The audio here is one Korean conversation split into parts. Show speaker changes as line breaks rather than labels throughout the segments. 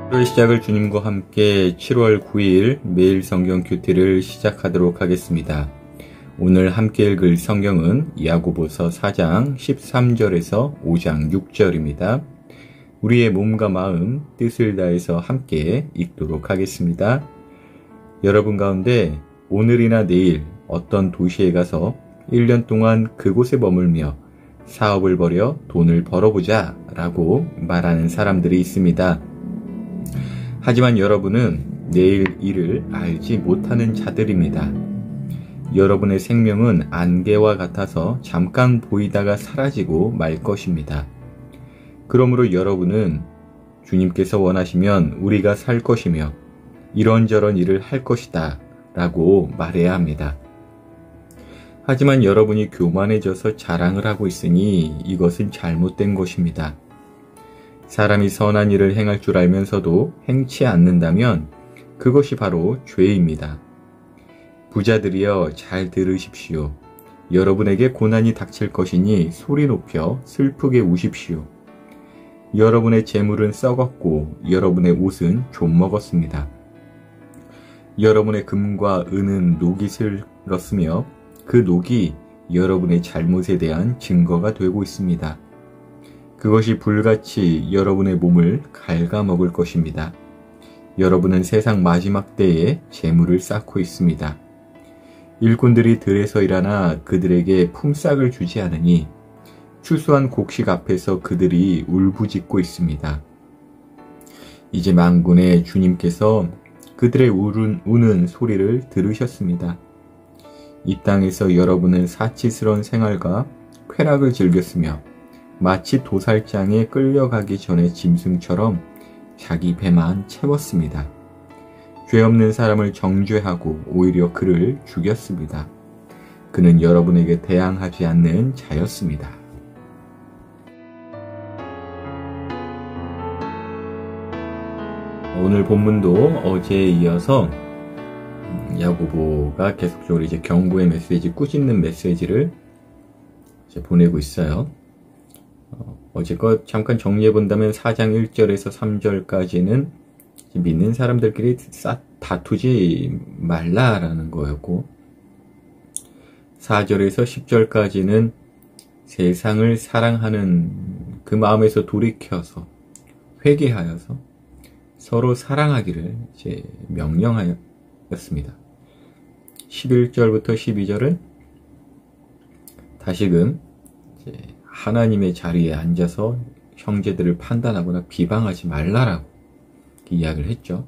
하루의 시작을 주님과 함께 7월 9일 매일 성경 큐티를 시작하도록 하겠습니다. 오늘 함께 읽을 성경은 야고보서 4장 13절에서 5장 6절입니다. 우리의 몸과 마음, 뜻을 다해서 함께 읽도록 하겠습니다. 여러분 가운데 오늘이나 내일 어떤 도시에 가서 1년 동안 그곳에 머물며 사업을 벌여 돈을 벌어보자 라고 말하는 사람들이 있습니다. 하지만 여러분은 내일 일을 알지 못하는 자들입니다. 여러분의 생명은 안개와 같아서 잠깐 보이다가 사라지고 말 것입니다. 그러므로 여러분은 주님께서 원하시면 우리가 살 것이며 이런저런 일을 할 것이다 라고 말해야 합니다. 하지만 여러분이 교만해져서 자랑을 하고 있으니 이것은 잘못된 것입니다. 사람이 선한 일을 행할 줄 알면서도 행치 않는다면 그것이 바로 죄입니다. 부자들이여 잘 들으십시오. 여러분에게 고난이 닥칠 것이니 소리 높여 슬프게 우십시오. 여러분의 재물은 썩었고 여러분의 옷은 좀 먹었습니다. 여러분의 금과 은은 녹이 슬었으며 그 녹이 여러분의 잘못에 대한 증거가 되고 있습니다. 그것이 불같이 여러분의 몸을 갉아먹을 것입니다. 여러분은 세상 마지막 때에 재물을 쌓고 있습니다. 일꾼들이 들에서 일하나 그들에게 품삯을 주지 않으니 추수한 곡식 앞에서 그들이 울부짖고 있습니다. 이제 만군의 주님께서 그들의 우는 소리를 들으셨습니다. 이 땅에서 여러분은 사치스러운 생활과 쾌락을 즐겼으며 마치 도살장에 끌려가기 전에 짐승처럼 자기 배만 채웠습니다. 죄 없는 사람을 정죄하고 오히려 그를 죽였습니다. 그는 여러분에게 대항하지 않는 자였습니다. 오늘 본문도 어제에 이어서 야고보가 계속적으로 이제 경고의 메시지, 꾸짖는 메시지를 이제 보내고 있어요. 어제 거 잠깐 정리해 본다면 4장 1절에서 3절까지는 믿는 사람들끼리 다투지 말라라는 거였고, 4절에서 10절까지는 세상을 사랑하는 그 마음에서 돌이켜서 회개하여서 서로 사랑하기를 이제 명령하였습니다. 11절부터 12절은 다시금 이제 하나님의 자리에 앉아서 형제들을 판단하거나 비방하지 말라라고 이야기를 했죠.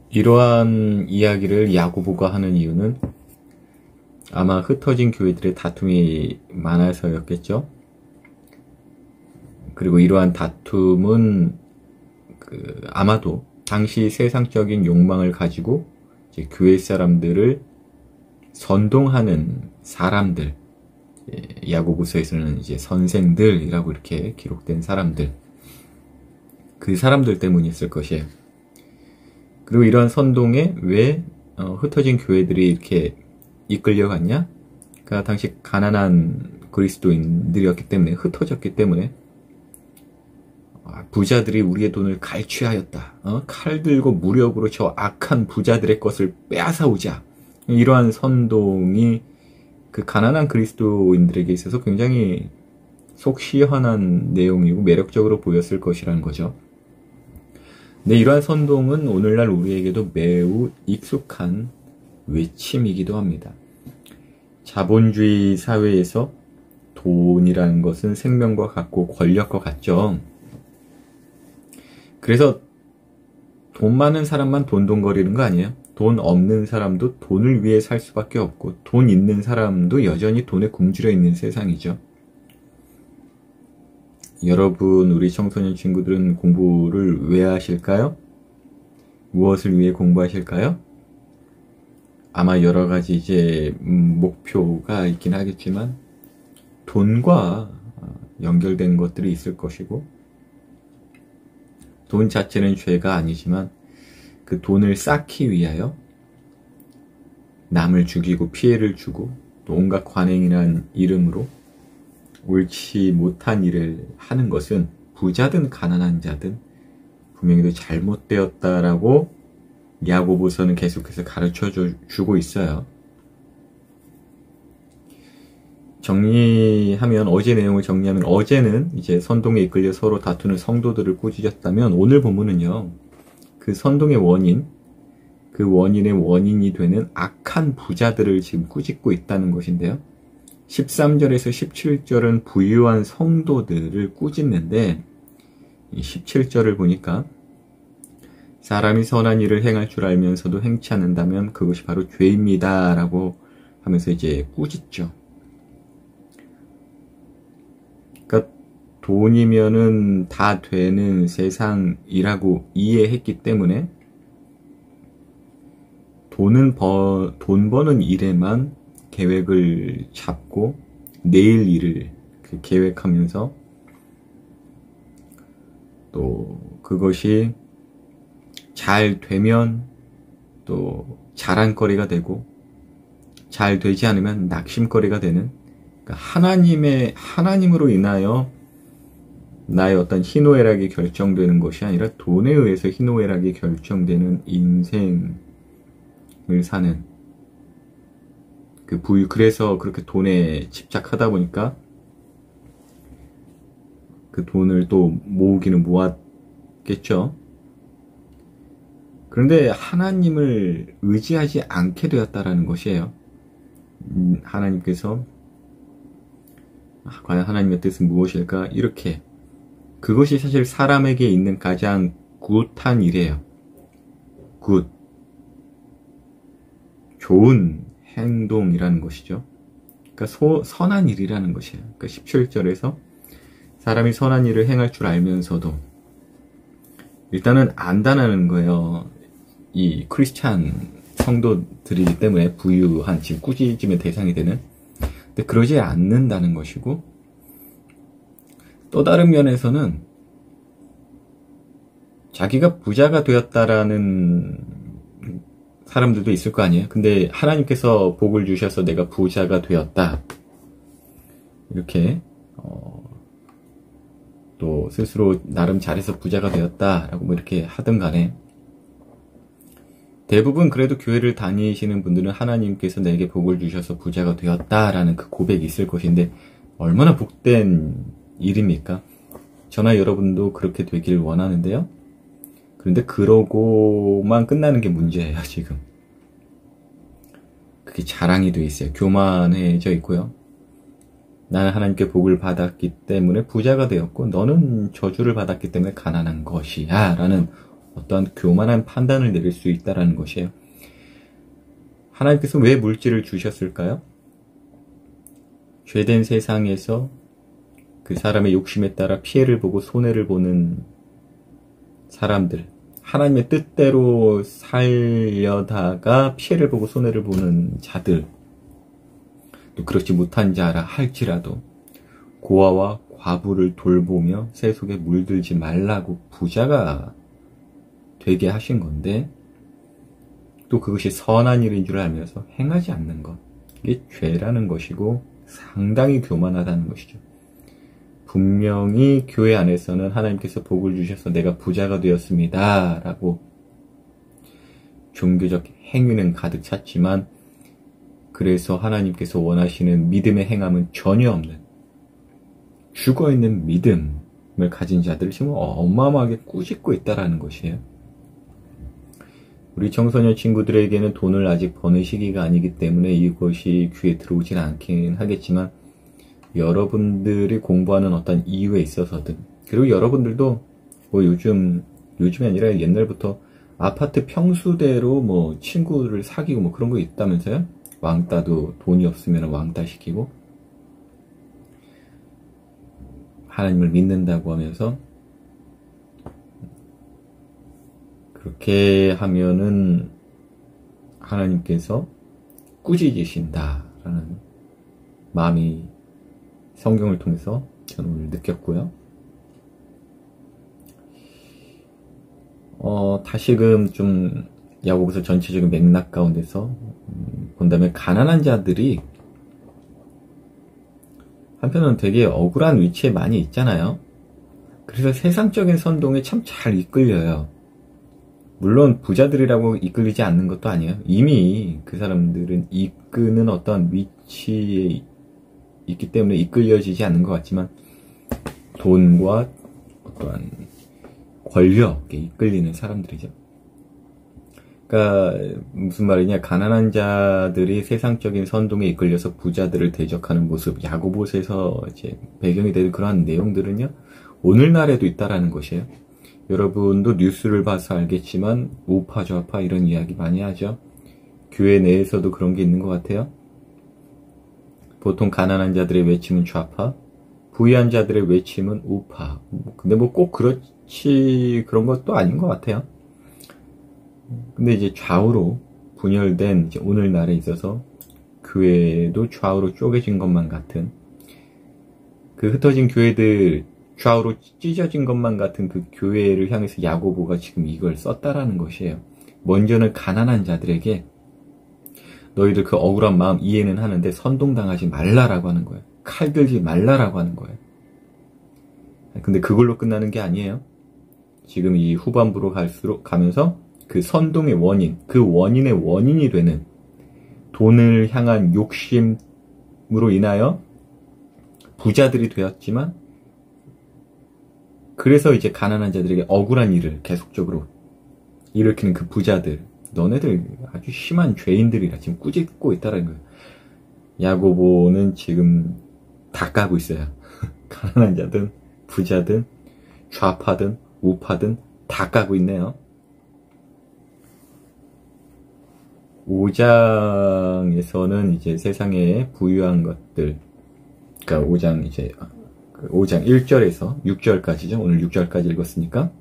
이러한 이야기를 야고보가 하는 이유는 아마 흩어진 교회들의 다툼이 많아서였겠죠. 그리고 이러한 다툼은 아마도 당시 세상적인 욕망을 가지고 이제 교회 사람들을 선동하는 사람들, 야고보서에서는 이제 선생들이라고 이렇게 기록된 사람들, 그 사람들 때문이었을 것이에요. 그리고 이러한 선동에 왜 흩어진 교회들이 이렇게 이끌려갔냐? 그러니까 당시 가난한 그리스도인들이었기 때문에, 흩어졌기 때문에 부자들이 우리의 돈을 갈취하였다. 칼 들고 무력으로 저 악한 부자들의 것을 빼앗아오자. 이러한 선동이 그 가난한 그리스도인들에게 있어서 굉장히 속 시원한 내용이고 매력적으로 보였을 것이라는 거죠. 근데 이러한 선동은 오늘날 우리에게도 매우 익숙한 외침이기도 합니다. 자본주의 사회에서 돈이라는 것은 생명과 같고 권력과 같죠. 그래서 돈 많은 사람만 돈돈거리는 거 아니에요? 돈 없는 사람도 돈을 위해 살 수밖에 없고, 돈 있는 사람도 여전히 돈에 굶주려 있는 세상이죠. 여러분, 우리 청소년 친구들은 공부를 왜 하실까요? 무엇을 위해 공부하실까요? 아마 여러 가지 이제 목표가 있긴 하겠지만 돈과 연결된 것들이 있을 것이고, 돈 자체는 죄가 아니지만 그 돈을 쌓기 위하여 남을 죽이고 피해를 주고 또 온갖 관행이란 이름으로 옳지 못한 일을 하는 것은 부자든 가난한 자든 분명히 잘못되었다라고 야고보서는 계속해서 가르쳐 주고 있어요. 정리하면, 어제 내용을 정리하면, 어제는 이제 선동에 이끌려 서로 다투는 성도들을 꾸짖었다면, 오늘 본문은요, 그 선동의 원인, 그 원인의 원인이 되는 악한 부자들을 지금 꾸짖고 있다는 것인데요. 13절에서 17절은 부유한 성도들을 꾸짖는데, 이 17절을 보니까 사람이 선한 일을 행할 줄 알면서도 행치 않는다면 그것이 바로 죄입니다 라고 하면서 이제 꾸짖죠. 그러니까 돈이면은 다 되는 세상이라고 이해했기 때문에 돈 버는 일에만 계획을 잡고 내일 일을 계획하면서 또 그것이 잘 되면 또 자랑거리가 되고 잘 되지 않으면 낙심거리가 되는, 그러니까 하나님으로 인하여 나의 어떤 희노애락이 결정되는 것이 아니라 돈에 의해서 희노애락이 결정되는 인생을 사는 그 부유, 그래서 그렇게 돈에 집착하다 보니까 그 돈을 또 모으기는 모았겠죠. 그런데 하나님을 의지하지 않게 되었다라는 것이에요. 하나님께서 과연 하나님의 뜻은 무엇일까? 이렇게, 그것이 사실 사람에게 있는 가장 굿한 일이에요. 굿, 좋은 행동이라는 것이죠. 그러니까 선한 일이라는 것이에요. 그러니까 17절에서 사람이 선한 일을 행할 줄 알면서도, 일단은 안다는 거예요. 이 크리스찬 성도들이기 때문에 부유한, 지금 꾸짖음의 대상이 되는, 근데 그러지 않는다는 것이고, 또 다른 면에서는 자기가 부자가 되었다라는 사람들도 있을 거 아니에요. 근데 하나님께서 복을 주셔서 내가 부자가 되었다, 이렇게 또 스스로 나름 잘해서 부자가 되었다라고 뭐 이렇게 하든 간에, 대부분 그래도 교회를 다니시는 분들은 하나님께서 내게 복을 주셔서 부자가 되었다라는 그 고백이 있을 것인데, 얼마나 복된 일입니까? 저나 여러분도 그렇게 되길 원하는데요. 그런데 그러고만 끝나는 게 문제예요, 지금. 그게 자랑이 돼 있어요. 교만해져 있고요. 나는 하나님께 복을 받았기 때문에 부자가 되었고, 너는 저주를 받았기 때문에 가난한 것이야 라는 어떠한 교만한 판단을 내릴 수 있다는 것이에요. 하나님께서 왜 물질을 주셨을까요? 죄된 세상에서 그 사람의 욕심에 따라 피해를 보고 손해를 보는 사람들, 하나님의 뜻대로 살려다가 피해를 보고 손해를 보는 자들, 또 그렇지 못한 자라 할지라도 고아와 과부를 돌보며 세속에 물들지 말라고 부자가 되게 하신 건데, 또 그것이 선한 일인 줄 알면서 행하지 않는 것, 이게 죄라는 것이고 상당히 교만하다는 것이죠. 분명히 교회 안에서는 하나님께서 복을 주셔서 내가 부자가 되었습니다 라고 종교적 행위는 가득 찼지만, 그래서 하나님께서 원하시는 믿음의 행함은 전혀 없는 죽어있는 믿음을 가진 자들을 지금 어마어마하게 꾸짖고 있다는 것이에요. 우리 청소년 친구들에게는 돈을 아직 버는 시기가 아니기 때문에 이것이 귀에 들어오진 않긴 하겠지만, 여러분들이 공부하는 어떤 이유에 있어서든, 그리고 여러분들도 뭐 요즘이 아니라 옛날부터 아파트 평수대로 뭐 친구를 사귀고 뭐 그런 거 있다면서요? 왕따도 돈이 없으면 왕따 시키고, 하나님을 믿는다고 하면서 그렇게 하면은 하나님께서 꾸짖으신다라는 마음이 성경을 통해서 저는 오늘 느꼈고요. 다시금 좀 야고보서 전체적인 맥락 가운데서 본다면, 가난한 자들이 한편으로는 되게 억울한 위치에 많이 있잖아요. 그래서 세상적인 선동에 참 잘 이끌려요. 물론 부자들이라고 이끌리지 않는 것도 아니에요. 이미 그 사람들은 이끄는 어떤 위치에 있기 때문에 이끌려지지 않는 것 같지만 돈과 어떠한 권력에 이끌리는 사람들이죠. 그러니까 무슨 말이냐, 가난한 자들이 세상적인 선동에 이끌려서 부자들을 대적하는 모습, 야고보서에서 이제 배경이 되는 그러한 내용들은요, 오늘날에도 있다라는 것이에요. 여러분도 뉴스를 봐서 알겠지만 우파 좌파 이런 이야기 많이 하죠. 교회 내에서도 그런 게 있는 것 같아요. 보통 가난한 자들의 외침은 좌파, 부유한 자들의 외침은 우파. 근데 뭐 꼭 그런 것도 아닌 것 같아요. 근데 이제 좌우로 분열된 이제 오늘날에 있어서 교회도 좌우로 쪼개진 것만 같은, 그 흩어진 교회들 좌우로 찢어진 것만 같은 그 교회를 향해서 야고보가 지금 이걸 썼다라는 것이에요. 먼저는 가난한 자들에게 너희들 그 억울한 마음 이해는 하는데 선동당하지 말라라고 하는 거예요. 칼 들지 말라라고 하는 거예요. 근데 그걸로 끝나는 게 아니에요. 지금 이 후반부로 가면서 그 선동의 원인, 그 원인의 원인이 되는 돈을 향한 욕심으로 인하여 부자들이 되었지만, 그래서 이제 가난한 자들에게 억울한 일을 계속적으로 일으키는 그 부자들, 너네들 아주 심한 죄인들이라 지금 꾸짖고 있다는 거예요. 야고보는 지금 다 까고 있어요. 가난한 자든 부자든 좌파든 우파든 다 까고 있네요. 5장에서는 이제 세상에 부유한 것들, 그러니까 5장 1절에서 6절까지죠. 오늘 6절까지 읽었으니까.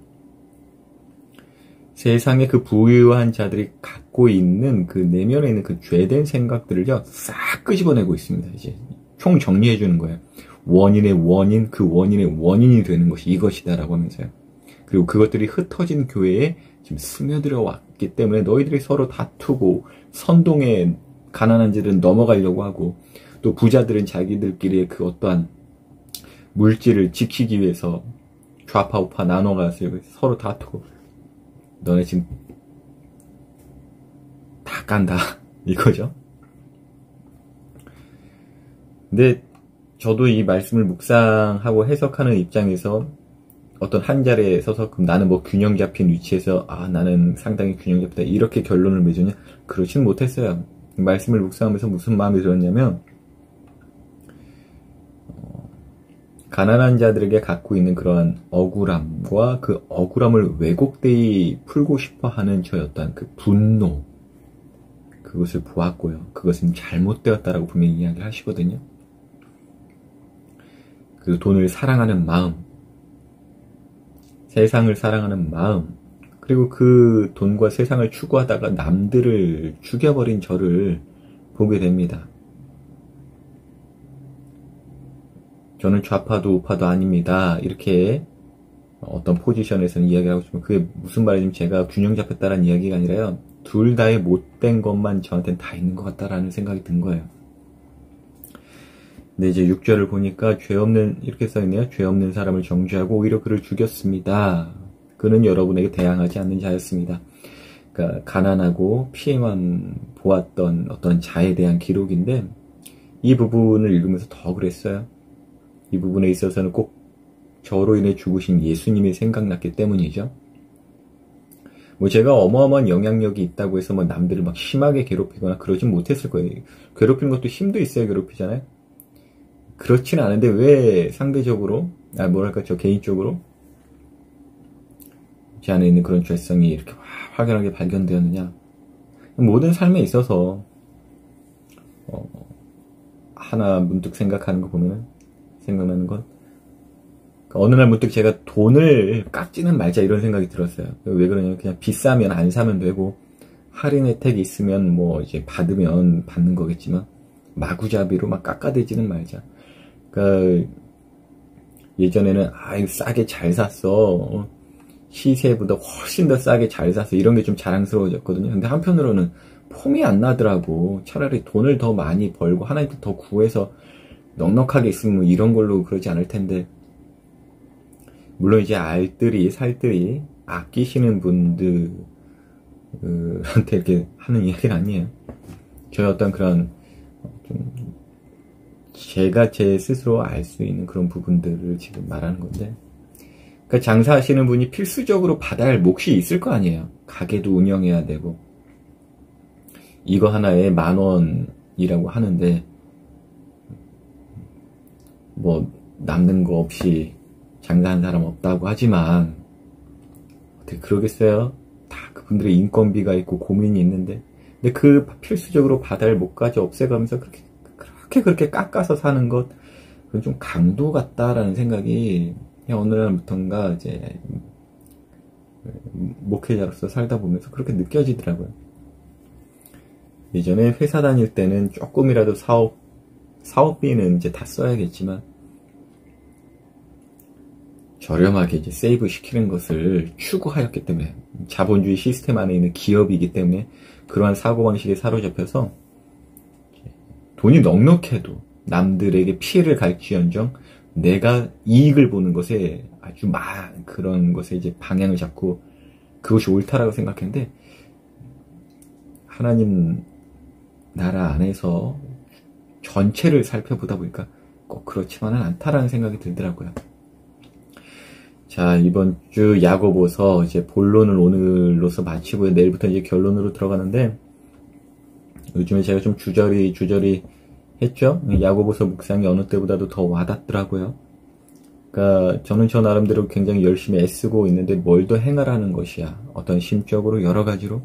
세상에 그 부유한 자들이 갖고 있는 그 내면에 있는 그 죄된 생각들을요, 싹 끄집어내고 있습니다. 이제 총 정리해 주는 거예요. 원인의 원인, 그 원인의 원인이 되는 것이 이것이다라고 하면서요. 그리고 그것들이 흩어진 교회에 지금 스며들어 왔기 때문에 너희들이 서로 다투고, 선동에 가난한 자들은 넘어가려고 하고, 또 부자들은 자기들끼리의 그 어떠한 물질을 지키기 위해서 좌파 우파 나눠가서 서로 다투고, 너네 지금 다 깐다 이거죠. 근데 저도 이 말씀을 묵상하고 해석하는 입장에서 어떤 한 자리에 서서 그럼 나는 뭐 균형 잡힌 위치에서 나는 상당히 균형 잡다 이렇게 결론을 맺으냐, 그렇지는 못했어요. 말씀을 묵상하면서 무슨 마음이 들었냐면, 가난한 자들에게 갖고 있는 그러한 억울함과 그 억울함을 왜곡되이 풀고 싶어하는 저의 어떤 그 분노, 그것을 보았고요. 그것은 잘못되었다라고 분명히 이야기를 하시거든요. 그 돈을 사랑하는 마음, 세상을 사랑하는 마음, 그리고 그 돈과 세상을 추구하다가 남들을 죽여버린 저를 보게 됩니다. 저는 좌파도 우파도 아닙니다. 이렇게 어떤 포지션에서는 이야기하고 싶으면 그게 무슨 말이냐면 제가 균형 잡혔다라는 이야기가 아니라요. 둘 다의 못된 것만 저한테는 다 있는 것 같다라는 생각이 든 거예요. 근데 이제 6절을 보니까 이렇게 써있네요. 죄 없는 사람을 정죄하고 오히려 그를 죽였습니다. 그는 여러분에게 대항하지 않는 자였습니다. 그러니까 가난하고 피해만 보았던 어떤 자에 대한 기록인데, 이 부분을 읽으면서 더 그랬어요. 이 부분에 있어서는 꼭 저로 인해 죽으신 예수님이 생각났기 때문이죠. 뭐 제가 어마어마한 영향력이 있다고 해서 뭐 남들을 막 심하게 괴롭히거나 그러진 못했을 거예요. 괴롭히는 것도 힘도 있어야 괴롭히잖아요. 그렇진 않은데 왜 상대적으로, 저 개인적으로 제 안에 있는 그런 죄성이 이렇게 확연하게 발견되었느냐. 모든 삶에 있어서 하나 문득 생각하는 거 보면 생각나는 건, 어느 날 문득 제가 돈을 깎지는 말자 이런 생각이 들었어요. 왜 그러냐면 그냥 비싸면 안 사면 되고 할인 혜택이 있으면 뭐 이제 받으면 받는 거겠지만 마구잡이로 막 깎아대지는 말자. 그러니까 예전에는 싸게 잘 샀어, 시세보다 훨씬 더 싸게 잘 샀어, 이런 게 좀 자랑스러워졌거든요. 근데 한편으로는 폼이 안 나더라고. 차라리 돈을 더 많이 벌고 하나님께 더 구해서 넉넉하게 있으면 뭐 이런 걸로 그러지 않을 텐데, 물론 이제 알뜰히 살뜰히 아끼시는 분들한테 이렇게 하는 이야기는 아니에요. 저의 어떤 그런 좀 제가 제 스스로 알 수 있는 그런 부분들을 지금 말하는 건데, 그러니까 장사하시는 분이 필수적으로 받아야 할 몫이 있을 거 아니에요. 가게도 운영해야 되고, 이거 하나에 10,000원이라고 하는데 뭐 남는 거 없이 장사한 사람 없다고 하지만 어떻게 그러겠어요? 다 그분들의 인건비가 있고 고민이 있는데, 근데 그 필수적으로 받아야 할 몫까지 없애가면서 그렇게 깎아서 사는 것, 그건 좀 강도 같다라는 생각이 그냥 어느 날부턴가 이제 목회자로서 살다 보면서 그렇게 느껴지더라고요. 예전에 회사 다닐 때는 조금이라도 사업비는 이제 다 써야겠지만, 저렴하게 이제 세이브 시키는 것을 추구하였기 때문에, 자본주의 시스템 안에 있는 기업이기 때문에 그러한 사고방식에 사로잡혀서 돈이 넉넉해도 남들에게 피해를 갈지언정 내가 이익을 보는 것에 아주 그런 것에 이제 방향을 잡고 그것이 옳다라고 생각했는데, 하나님 나라 안에서 전체를 살펴보다 보니까 꼭 그렇지만은 않다라는 생각이 들더라고요. 자, 이번 주 야고보서 이제 본론을 오늘로서 마치고요. 내일부터 이제 결론으로 들어가는데, 요즘에 제가 좀 주저리 했죠? 야고보서 묵상이 어느 때보다도 더 와닿더라고요. 그러니까 저는 저 나름대로 굉장히 열심히 애쓰고 있는데 뭘 더 행하라는 것이야. 어떤 심적으로 여러 가지로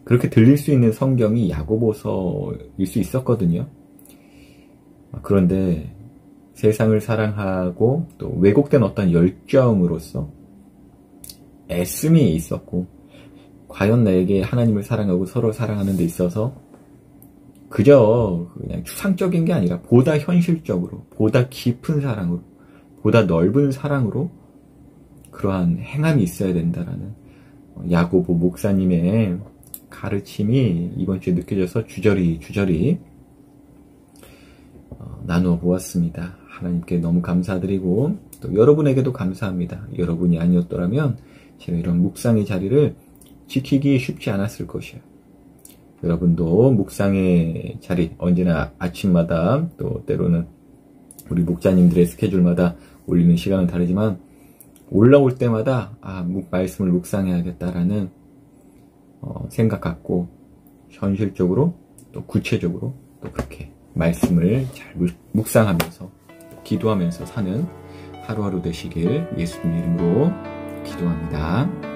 그렇게 들릴 수 있는 성경이 야고보서일 수 있었거든요. 그런데 세상을 사랑하고 또 왜곡된 어떤 열정으로서 애씀이 있었고, 과연 나에게 하나님을 사랑하고 서로 사랑하는 데 있어서 그저 그냥 추상적인 게 아니라 보다 현실적으로, 보다 깊은 사랑으로, 보다 넓은 사랑으로 그러한 행함이 있어야 된다라는 야고보 목사님의 가르침이 이번 주에 느껴져서 주저리 나누어 보았습니다. 하나님께 너무 감사드리고 또 여러분에게도 감사합니다. 여러분이 아니었더라면 제가 이런 묵상의 자리를 지키기 쉽지 않았을 것이에요. 여러분도 묵상의 자리 언제나 아침마다 또 때로는 우리 목자님들의 스케줄마다 올리는 시간은 다르지만 올라올 때마다 말씀을 묵상해야겠다라는 생각 갖고 현실적으로 또 구체적으로 또 그렇게 말씀을 잘 묵상하면서 기도하면서 사는 하루하루 되시길 예수님 이름으로 기도합니다.